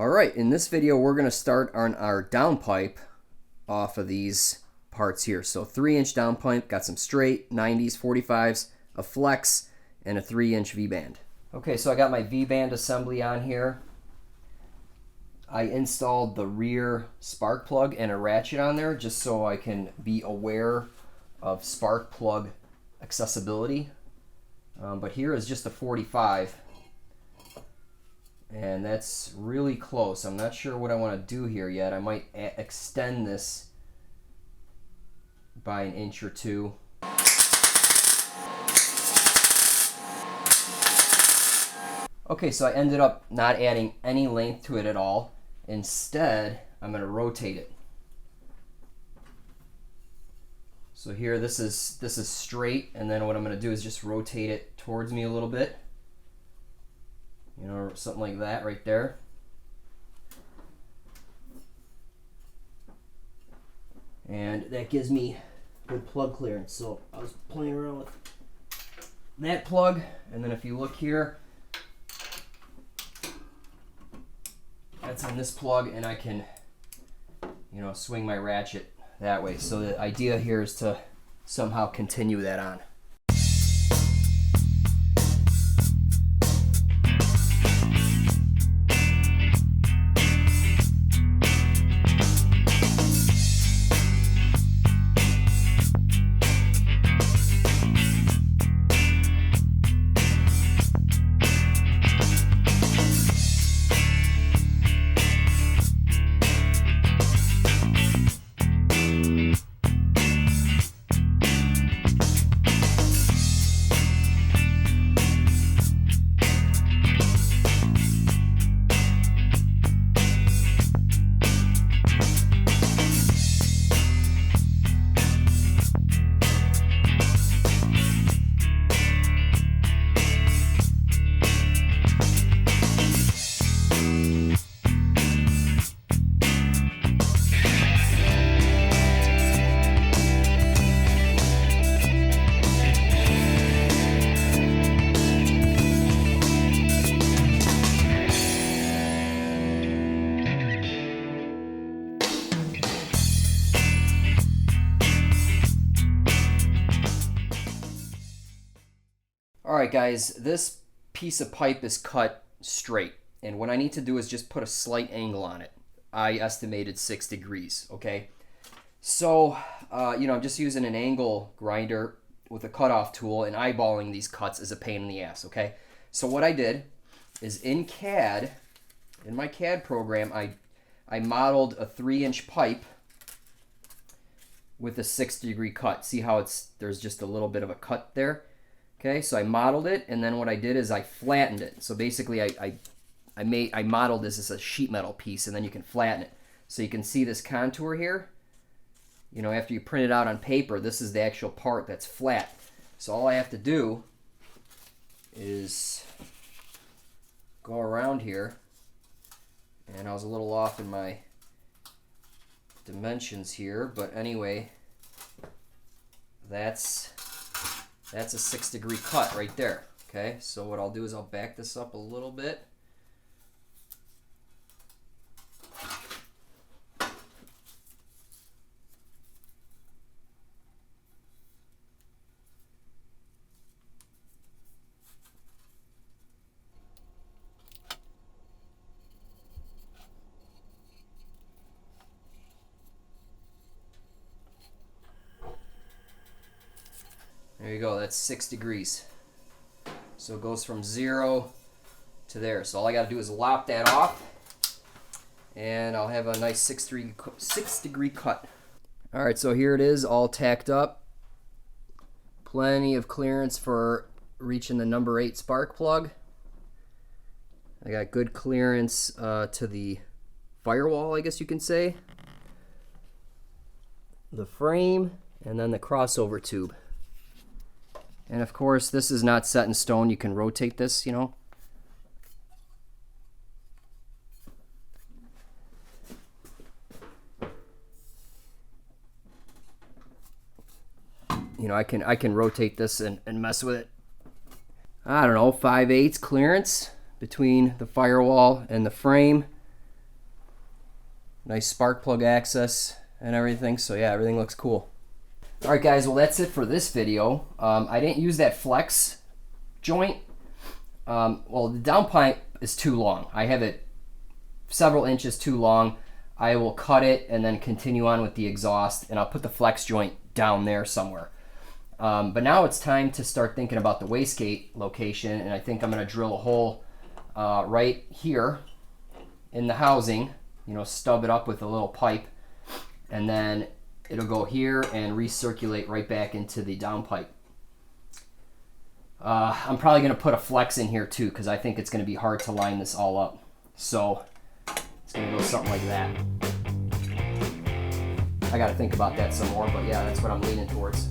Alright, in this video we're going to start on our downpipe off of these parts here. So 3-inch downpipe, got some straight, 90s, 45s, a flex, and a 3-inch V-band. Okay, so I got my V-band assembly on here. I installed the rear spark plug and a ratchet on there just so I can be aware of spark plug accessibility. But here is just a 45. And that's really close. I'm not sure what I want to do here yet. I might extend this by an inch or two. Okay, so I ended up not adding any length to it at all. Instead, I'm going to rotate it. So here, this is straight, and then what I'm going to do is just rotate it towards me a little bit. You know, something like that right there. And that gives me good plug clearance. So I was playing around with that plug, and then if you look here, that's on this plug, and I can, you know, swing my ratchet that way. So the idea here is to somehow continue that on. Alright guys, this piece of pipe is cut straight, and what I need to do is just put a slight angle on it. I estimated 6 degrees, okay? So, you know, I'm just using an angle grinder with a cutoff tool, and eyeballing these cuts is a pain in the ass, okay? So what I did is in CAD, in my CAD program, I modeled a 3-inch pipe with a 6-degree cut. See how there's just a little bit of a cut there? Okay, so I modeled it, and then what I did is I flattened it. So basically, I modeled this as a sheet metal piece, and then you can flatten it. So you can see this contour here. You know, after you print it out on paper, this is the actual part that's flat. So all I have to do is go around here, and I was a little off in my dimensions here, but anyway, that's a 6-degree cut right there. Okay, so what I'll do is I'll back this up a little bit. There you go, that's 6 degrees. So it goes from 0 to there. So all I got to do is lop that off, and I'll have a nice 6-degree cut. Alright, so here it is, all tacked up. Plenty of clearance for reaching the number 8 spark plug. I got good clearance to the firewall, I guess you can say. The frame, and then the crossover tube. And of course, this is not set in stone. You can rotate this, you know. You know, I can rotate this and mess with it. I don't know, 5/8 clearance between the firewall and the frame. Nice spark plug access and everything. So yeah, everything looks cool. All right, guys. Well, that's it for this video. I didn't use that flex joint. Well, the downpipe is too long. I have it several inches too long. I will cut it and then continue on with the exhaust, and I'll put the flex joint down there somewhere. But now it's time to start thinking about the wastegate location, and I think I'm going to drill a hole right here in the housing, you know, stub it up with a little pipe, and then it'll go here and recirculate right back into the downpipe. I'm probably going to put a flex in here too, because I think it's going to be hard to line this all up. So it's going to go something like that. I got to think about that some more, but yeah, that's what I'm leaning towards.